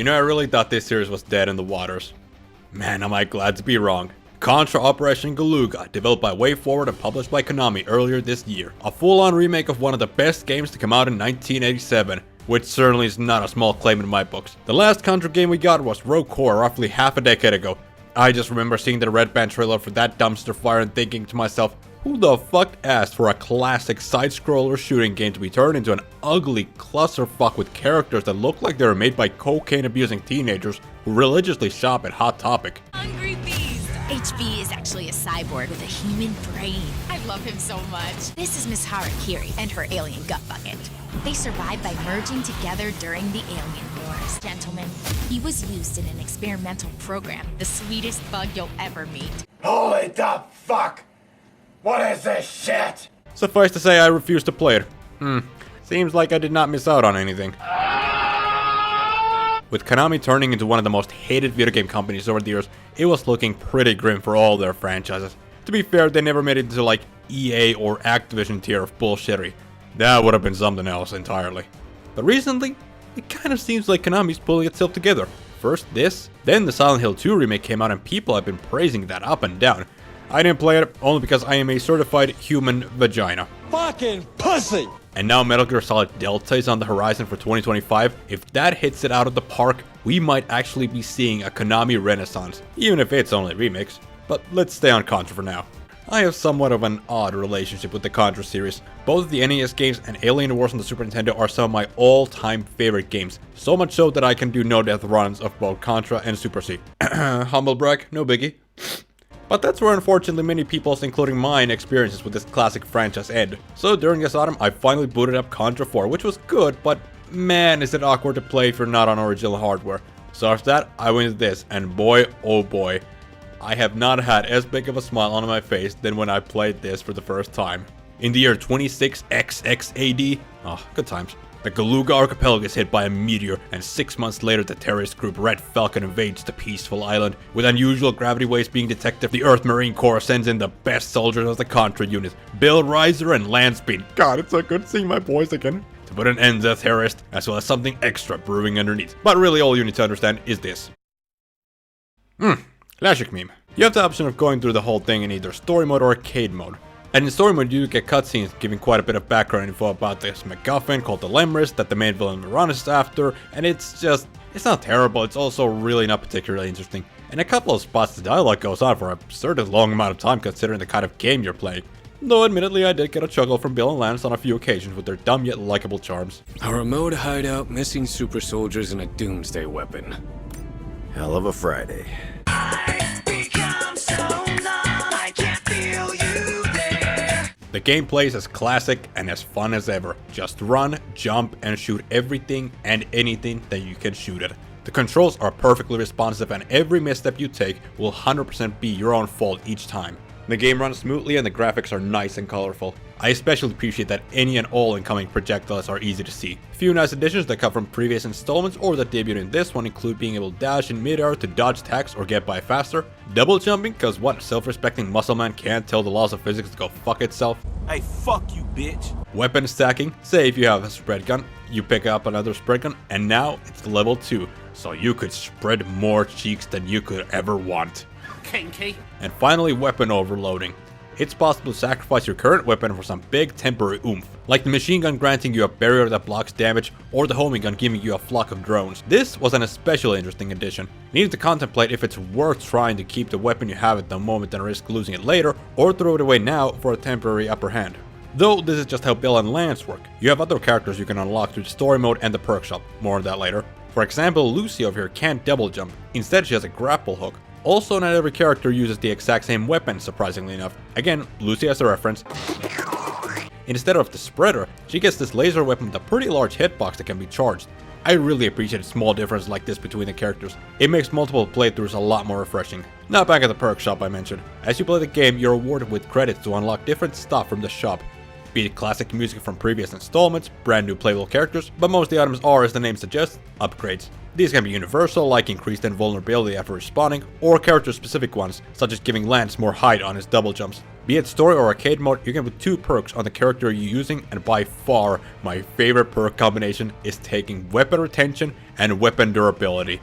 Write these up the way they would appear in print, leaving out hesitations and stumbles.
You know, I really thought this series was dead in the waters. Man, am I glad to be wrong. Contra Operation Galuga, developed by WayForward and published by Konami earlier this year. A full-on remake of one of the best games to come out in 1987, which certainly is not a small claim in my books. The last Contra game we got was Rogue Core roughly half a decade ago. I just remember seeing the Red Band trailer for that dumpster fire and thinking to myself, who the fuck asked for a classic side-scroller shooting game to be turned into an ugly clusterfuck with characters that look like they were made by cocaine-abusing teenagers who religiously shop at Hot Topic? Hungry beast! HB is actually a cyborg with a human brain. I love him so much. This is Miss Harakiri and her alien gut bucket. They survived by merging together during the Alien Wars. Gentlemen, he was used in an experimental program. The sweetest bug you'll ever meet. Holy the fuck! What is this shit? Suffice to say, I refuse to play it. Seems like I did not miss out on anything. With Konami turning into one of the most hated video game companies over the years, it was looking pretty grim for all their franchises. To be fair, they never made it into like EA or Activision tier of bullshittery. That would have been something else entirely. But recently, it kind of seems like Konami's pulling itself together. First this, then the Silent Hill 2 remake came out and people have been praising that up and down. I didn't play it only because I am a certified human vagina. Fucking pussy! And now Metal Gear Solid Delta is on the horizon for 2025. If that hits it out of the park, we might actually be seeing a Konami renaissance, even if it's only remakes. But let's stay on Contra for now. I have somewhat of an odd relationship with the Contra series. Both the NES games and Alien Wars on the Super Nintendo are some of my all-time favorite games. So much so that I can do no-death runs of both Contra and Super C. Humble brag, no biggie. But that's where unfortunately many people's, including mine, experiences with this classic franchise end. So during this autumn, I finally booted up Contra 4, which was good, but man is it awkward to play if you're not on original hardware. So after that, I went to this, and boy oh boy, I have not had as big of a smile on my face than when I played this for the first time. In the year 26XX AD, oh, good times. The Galuga archipelago is hit by a meteor, and 6 months later the terrorist group Red Falcon invades the peaceful island. With unusual gravity waves being detected, the Earth Marine Corps sends in the best soldiers of the Contra unit, Bill Riser and Landspeed. God, it's so good seeing my boys again. To put an end to the terrorist, as well as something extra brewing underneath. But really all you need to understand is this. Classic meme. You have the option of going through the whole thing in either story mode or arcade mode. And in story mode you get cutscenes giving quite a bit of background info about this MacGuffin called the Lemris that the main villain Miran is after, and it's not terrible, it's also really not particularly interesting. In a couple of spots the dialogue goes on for a absurdly long amount of time considering the kind of game you're playing. Though admittedly I did get a chuckle from Bill and Lance on a few occasions with their dumb yet likable charms. A remote hideout, missing super soldiers, and a doomsday weapon. Hell of a Friday. The gameplay is as classic and as fun as ever. Just run, jump, and shoot everything and anything that you can shoot at. The controls are perfectly responsive and every misstep you take will 100% be your own fault each time. The game runs smoothly and the graphics are nice and colorful. I especially appreciate that any and all incoming projectiles are easy to see. A few nice additions that come from previous installments or that debut in this one include being able to dash in midair to dodge attacks or get by faster, double jumping, cause what self-respecting muscle man can't tell the laws of physics to go fuck itself. Hey, fuck you, bitch. Weapon stacking, say if you have a spread gun, you pick up another spread gun and now it's level 2, so you could spread more cheeks than you could ever want. Kinky. And finally, weapon overloading. It's possible to sacrifice your current weapon for some big temporary oomph, like the machine gun granting you a barrier that blocks damage, or the homing gun giving you a flock of drones. This was an especially interesting addition. You need to contemplate if it's worth trying to keep the weapon you have at the moment and risk losing it later, or throw it away now for a temporary upper hand. Though this is just how Bill and Lance work. You have other characters you can unlock through the story mode and the perk shop, more on that later. For example, Lucy over here can't double jump, instead she has a grapple hook. Also, not every character uses the exact same weapon, surprisingly enough. Again, Lucy as a reference. Instead of the spreader, she gets this laser weapon with a pretty large hitbox that can be charged. I really appreciate small differences like this between the characters. It makes multiple playthroughs a lot more refreshing. Now back at the perk shop I mentioned. As you play the game, you're rewarded with credits to unlock different stuff from the shop. Be it classic music from previous installments, brand new playable characters, but most of the items are, as the name suggests, upgrades. These can be universal, like increased invulnerability after respawning, or character-specific ones, such as giving Lance more height on his double jumps. Be it story or arcade mode, you can put 2 perks on the character you're using, and by far, my favorite perk combination is taking weapon retention and weapon durability.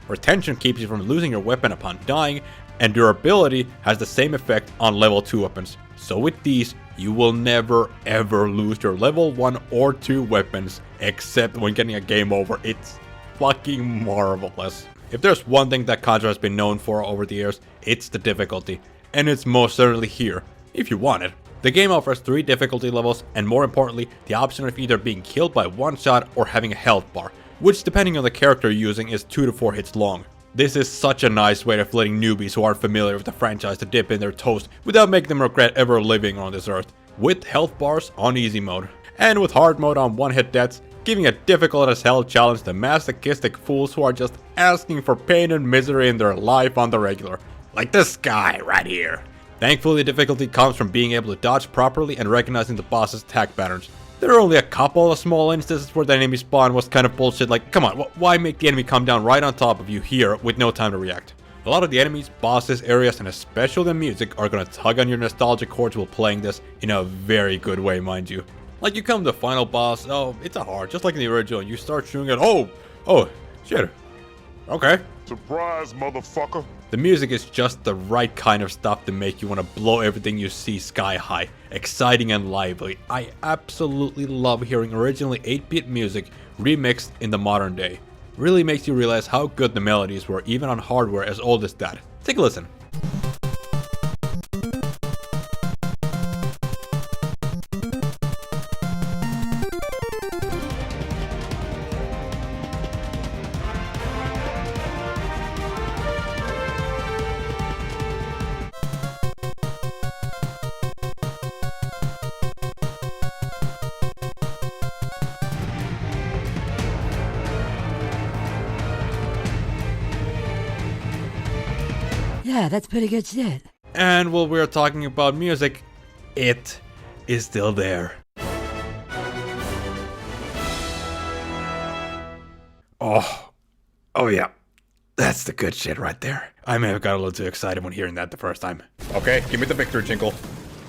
Retention keeps you from losing your weapon upon dying, and durability has the same effect on level 2 weapons. So with these, you will never ever lose your level 1 or 2 weapons, except when getting a game over. It's fucking marvelous. If there's one thing that Contra has been known for over the years, it's the difficulty. And it's most certainly here, if you want it. The game offers 3 difficulty levels, and more importantly, the option of either being killed by one shot or having a health bar, which depending on the character you're using is 2 to 4 hits long. This is such a nice way of letting newbies who aren't familiar with the franchise to dip in their toes without making them regret ever living on this earth. With health bars on easy mode, and with hard mode on one-hit deaths, giving a difficult as hell challenge to masochistic fools who are just asking for pain and misery in their life on the regular. Like this guy right here. Thankfully, the difficulty comes from being able to dodge properly and recognizing the boss's attack patterns. There are only a couple of small instances where the enemy spawn was kind of bullshit, like come on, why make the enemy come down right on top of you here with no time to react? A lot of the enemies, bosses, areas, and especially the music are gonna tug on your nostalgic chords while playing this in a very good way, mind you. Like you come to the final boss, oh, it's a hard, just like in the original, you start shooting it, oh, shit, okay. Surprise, motherfucker. The music is just the right kind of stuff to make you want to blow everything you see sky high, exciting and lively. I absolutely love hearing originally 8-bit music remixed in the modern day. Really makes you realize how good the melodies were even on hardware as old as that. Take a listen. Yeah, that's pretty good shit. And while we're talking about music, it is still there. Oh yeah, that's the good shit right there. I may have got a little too excited when hearing that the first time. Okay, give me the victory jingle.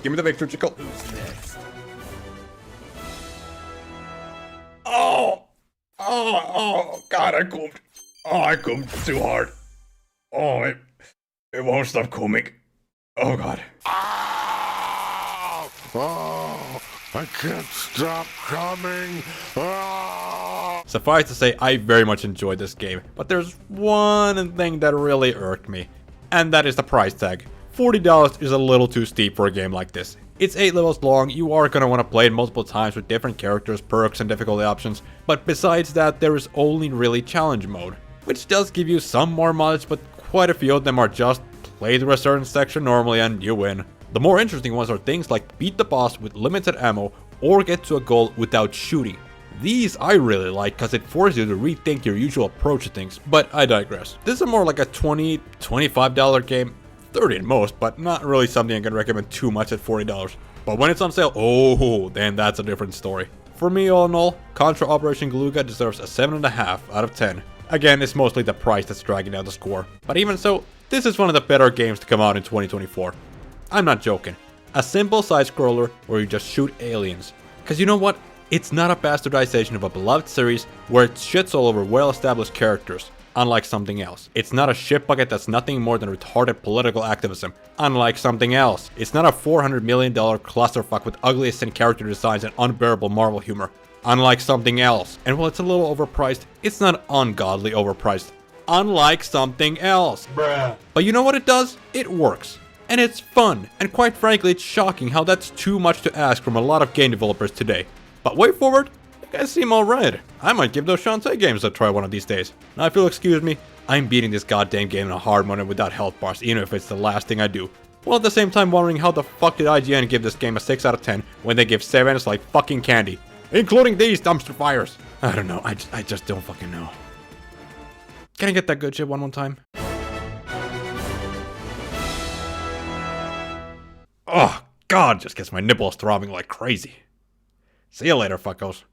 Give me the victory jingle. Who's next? Oh, God, I cooked. Oh, I cooked too hard. Oh, it won't stop coming. Oh god. Oh, I can't stop coming. Suffice to say, I very much enjoyed this game, but there's one thing that really irked me, and that is the price tag. $40 is a little too steep for a game like this. It's 8 levels long, you are going to want to play it multiple times with different characters, perks, and difficulty options, but besides that, there is only really challenge mode, which does give you some more mods, but quite a few of them are just play through a certain section normally and you win. The more interesting ones are things like beat the boss with limited ammo or get to a goal without shooting. These I really like because it forces you to rethink your usual approach to things, but I digress. This is more like a $20, $25 game, 30 at most, but not really something I can recommend too much at $40. But when it's on sale, oh, then that's a different story. For me, all in all, Contra Operation Galuga deserves a 7.5 out of 10. Again, it's mostly the price that's dragging down the score, but even so, this is one of the better games to come out in 2024. I'm not joking. A simple side-scroller where you just shoot aliens. Cause you know what? It's not a bastardization of a beloved series where it shits all over well-established characters, unlike something else. It's not a shit bucket that's nothing more than retarded political activism, unlike something else. It's not a $400 million clusterfuck with ugly sin character designs and unbearable Marvel humor, unlike something else. And while it's a little overpriced, it's not ungodly overpriced, unlike something else. Bruh. But you know what it does? It works. And it's fun. And quite frankly, it's shocking how that's too much to ask from a lot of game developers today. But way forward, you guys seem alright. I might give those Shantae games a try one of these days. Now if you'll excuse me, I'm beating this goddamn game in a hard mode and without health bars, even if it's the last thing I do. While at the same time wondering how the fuck did IGN give this game a 6 out of 10 when they give 7s like fucking candy. Including these dumpster fires. I don't know, I just don't fucking know. Can I get that good shit one more time? Oh, God, just gets my nipples throbbing like crazy. See you later, fuckos.